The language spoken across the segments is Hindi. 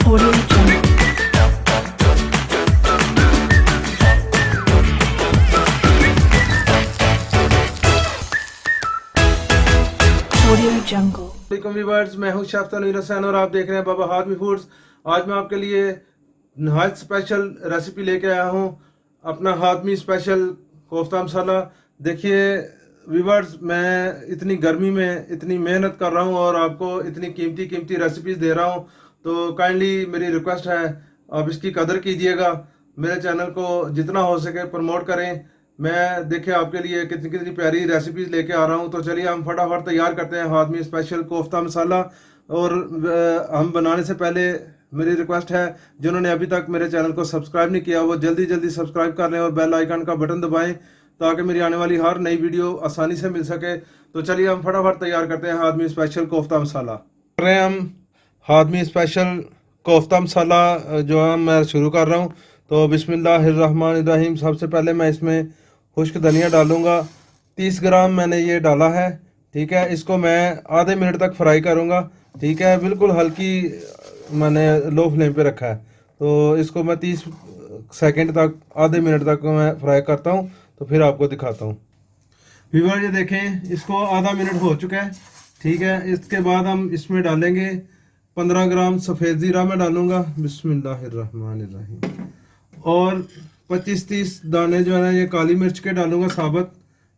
Audio Jungle. Audio Jungle. वालेकुम व्यूअर्स, मैं हूं शाफ्ता तनवीर हुसैन और आप देख रहे हैं बाबा हाथमी फूड्स। आज मैं आपके लिए नहायत स्पेशल रेसिपी लेके आया हूं, अपना हाथमी स्पेशल कोफ्ता मसाला। देखिए व्यूअर्स, मैं इतनी गर्मी में इतनी मेहनत कर रहा हूं और आपको इतनी कीमती कीमती रेसिपीज दे रहा हूं, तो काइंडली मेरी रिक्वेस्ट है आप इसकी कदर कीजिएगा। मेरे चैनल को जितना हो सके प्रमोट करें। मैं देखिए आपके लिए कितनी कितनी प्यारी रेसिपीज लेके आ रहा हूँ, तो चलिए हम फटाफट तैयार करते हैं हाथमी स्पेशल कोफ्ता मसाला। और हम बनाने से पहले मेरी रिक्वेस्ट है, जिन्होंने अभी तक मेरे चैनल को सब्सक्राइब नहीं किया वो जल्दी जल्दी सब्सक्राइब कर लें और बेल आइकन का बटन दबाएं ताकि मेरी आने वाली हर नई वीडियो आसानी से मिल सके। तो चलिए हम फटाफट तैयार करते हैं हाथमी स्पेशल कोफ्ता मसाला। कर रहे हैं हम हाथमी स्पेशल कोफ्ता मसाला जो है मैं शुरू कर रहा हूँ। तो बिस्मिल्लाहिर्रहमानिर्रहीम। सबसे पहले मैं इसमें खुश्क धनिया डालूंगा। 30 ग्राम मैंने ये डाला है, ठीक है। इसको मैं आधे मिनट तक फ्राई करूंगा, ठीक है। बिल्कुल हल्की मैंने लो फ्लेम पे रखा है, तो इसको मैं 30 सेकंड तक आधे मिनट तक मैं फ्राई करता हूं, तो फिर आपको दिखाता हूं। व्यूअर ये देखें, इसको आधा मिनट हो चुका है, ठीक है। इसके बाद हम इसमें डालेंगे 15 ग्राम सफ़ेद ज़ीरा मैं डालूंगा, बिस्मिल्लाहिर्रहमानिर्रहीम। और 25-30 दाने जो है ना ये काली मिर्च के डालूंगा साबुत,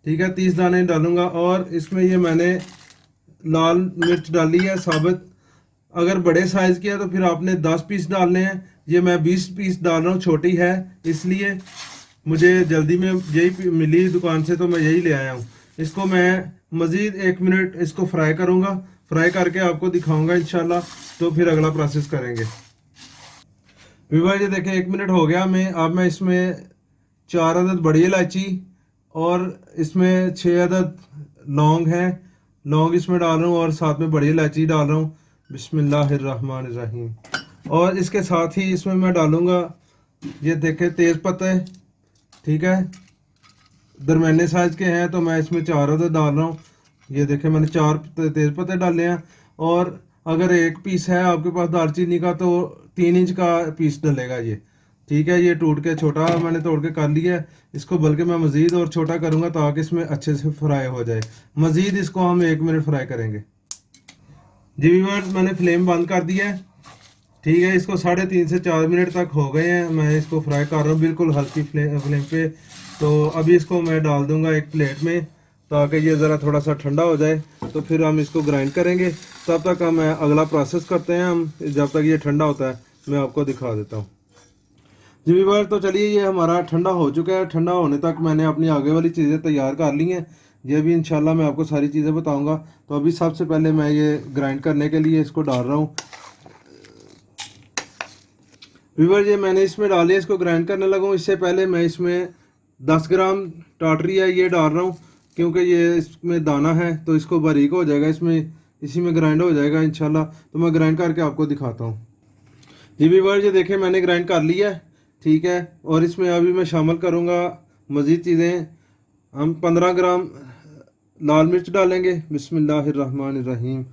ठीक है। 30 दाने डालूंगा। और इसमें ये मैंने लाल मिर्च डाली है साबुत। अगर बड़े साइज़ की है तो फिर आपने 10 पीस डालने हैं। ये मैं 20 पीस डाल रहा हूँ, छोटी है इसलिए, मुझे जल्दी में यही मिली दुकान से तो मैं यही ले आया हूँ। इसको मैं मज़ीद 1 मिनट इसको फ्राई करूँगा। फ्राई करके आपको दिखाऊँगा इंशाल्लाह, तो फिर अगला प्रोसेस करेंगे। व्यूअर ये देखें 1 मिनट हो गया। अब मैं इसमें 4 अदद बड़ी इलायची और इसमें 6 अदद लौंग हैं, लौंग इसमें डाल रहा हूँ और साथ में बड़ी इलायची डाल रहा हूँ, बिस्मिल्लाहिर्रहमानिर्रहीम। और इसके साथ ही इसमें मैं डालूँगा, ये देखें, तेज़ पत्ते, ठीक है। दरमियाने साइज़ के हैं तो मैं इसमें 4 अदद डाल रहा हूँ। ये देखें मैंने 4 तेज़ पत्ते डाले हैं। और अगर 1 पीस है आपके पास दालचीनी का तो 3 इंच का पीस डलेगा ये, ठीक है। ये टूट के छोटा मैंने तोड़ के कर लिया है। इसको बल्कि मैं मज़ीद और छोटा करूँगा ताकि इसमें अच्छे से फ्राई हो जाए। मज़ीद इसको हम 1 मिनट फ्राई करेंगे। जी व्यूअर्स, मैंने फ्लेम बंद कर दिया है, ठीक है। इसको 3.5 से 4 मिनट तक हो गए हैं, मैं इसको फ्राई कर रहा हूँ बिल्कुल हल्की फ्लेम पे। तो अभी इसको मैं डाल दूँगा एक प्लेट में ताकि ये ज़रा थोड़ा सा ठंडा हो जाए, तो फिर हम इसको ग्राइंड करेंगे। तब तक हम अगला प्रोसेस करते हैं। हम जब तक ये ठंडा होता है मैं आपको दिखा देता हूँ। जी व्यूअर, तो चलिए ये हमारा ठंडा हो चुका है। ठंडा होने तक मैंने अपनी आगे वाली चीज़ें तैयार कर ली हैं, ये भी इंशाल्लाह मैं आपको सारी चीज़ें बताऊंगा। तो अभी सबसे पहले मैं ये ग्राइंड करने के लिए इसको डाल रहा हूँ। व्यूअर ये मैंने इसमें डाले, इसको ग्राइंड करने लगा हूँ। इससे पहले मैं इसमें 10 ग्राम टाटरी है ये डाल रहा हूँ, क्योंकि ये इसमें दाना है तो इसको बारीक हो जाएगा, इसमें इसी में ग्राइंड हो जाएगा इंशाल्लाह। तो मैं ग्राइंड करके आपको दिखाता हूँ। जी व्यूअर ये देखें मैंने ग्राइंड कर लिया है, ठीक है। और इसमें अभी मैं शामिल करूँगा मज़ीद चीज़ें। हम 15 ग्राम लाल मिर्च डालेंगे, बिस्मिल्लाहिर्रहमानिर्रहीम।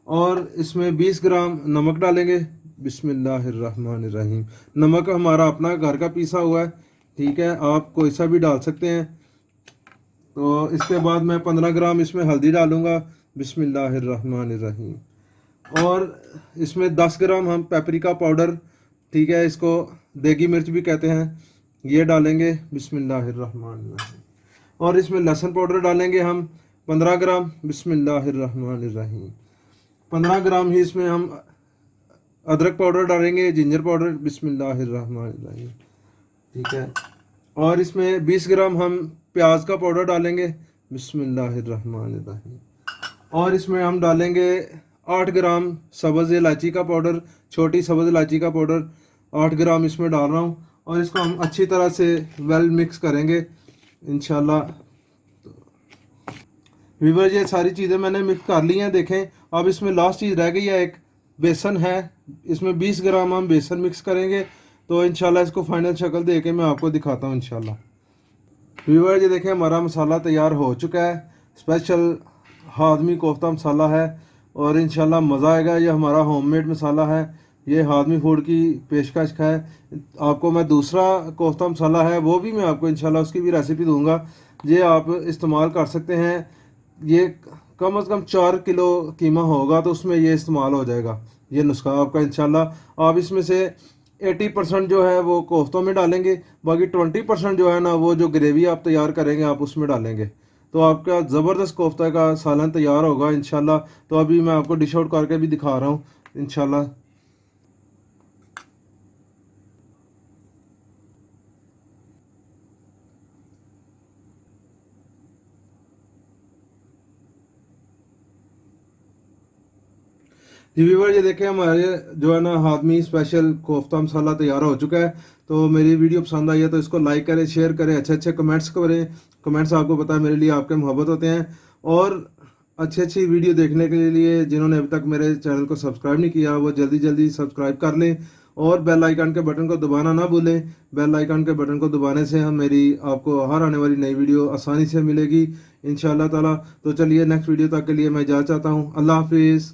और इसमें 20 ग्राम नमक डालेंगे, बिस्मिल्लाहिर्रहमानिर्रहीम। नमक हमारा अपना घर का पीसा हुआ है, ठीक है, आप कोई सा भी डाल सकते हैं। तो इसके बाद मैं 15 ग्राम इसमें हल्दी डालूँगा, बिस्मिल्लाहिर्रहमानिर्रहीम। और इसमें 10 ग्राम हम पेपरिका पाउडर, ठीक है, इसको देगी मिर्च भी कहते हैं, ये डालेंगे, बिस्मिल्लाहिर्रहमानिर्रहीम। और इसमें लहसुन पाउडर डालेंगे हम 15 ग्राम, बिस्मिल्लाहिर्रहमानिर्रहीम। 15 ग्राम ही इसमें हम अदरक पाउडर डालेंगे, जिंजर पाउडर, बिस्मिल्लाहिर्रहमानिर्रहीम, ठीक है। और इसमें 20 ग्राम हम प्याज का पाउडर डालेंगे, बिस्मिल्लाहिर्रहमानिर्रहीम। और इसमें हम डालेंगे 8 ग्राम सब्ज़ इलायची का पाउडर, छोटी सब्ज़ इलायची का पाउडर 8 ग्राम इसमें डाल रहा हूँ। और इसको हम अच्छी तरह से वेल मिक्स करेंगे इंशाल्लाह। व्यूअर ये सारी चीज़ें मैंने मिक्स कर ली हैं, देखें। अब इसमें लास्ट चीज़ रह गई है, एक बेसन है, इसमें 20 ग्राम हम बेसन मिक्स करेंगे। तो इंशाल्लाह इसको फाइनल शक्ल दे के मैं आपको दिखाता हूँ इंशाल्लाह। व्यूअर ये देखें हमारा मसाला तैयार हो चुका है, स्पेशल हाथमी कोफ्ता मसाला है और इंशाल्लाह मज़ा आएगा। ये हमारा होममेड मसाला है, ये हादमी फूड की पेशकश है। आपको मैं दूसरा कोफ्ता मसाला है वो भी मैं आपको इंशाल्लाह उसकी भी रेसिपी दूंगा। ये आप इस्तेमाल कर सकते हैं। ये कम से कम 4 किलो कीमा होगा तो उसमें ये इस्तेमाल हो जाएगा। ये नुस्खा आपका इंशाल्लाह। आप इसमें से 80% जो है वो कोफ्तों में डालेंगे, बाकी 20% जो है ना वो जो ग्रेवी आप तैयार करेंगे आप उसमें डालेंगे, तो आपका ज़बरदस्त कोफ्ता का सालन तैयार होगा इंशाल्लाह। तो अभी मैं आपको डिश आउट करके भी दिखा रहा हूँ इंशाल्लाह। जी व्यूवर, ये देखें हमारे जो है ना हादमी स्पेशल कोफ्ता मसाला तैयार हो चुका है। तो मेरी वीडियो पसंद आई है तो इसको लाइक करें, शेयर करें, अच्छे अच्छे कमेंट्स करें। कमेंट्स आपको पता है मेरे लिए आपके मोहब्बत होते हैं। और अच्छी अच्छी वीडियो देखने के लिए जिन्होंने अभी तक मेरे चैनल को सब्सक्राइब नहीं किया वो जल्दी जल्दी सब्सक्राइब कर लें और बेल आइकन के बटन को दबाना ना भूलें। बेल आइकन के बटन को दबाने से हम मेरी आपको हर आने वाली नई वीडियो आसानी से मिलेगी इंशाल्लाह ताला। तो चलिए नेक्स्ट वीडियो तक के लिए मैं इजाज़त चाहता हूँ। अल्लाह हाफिज़।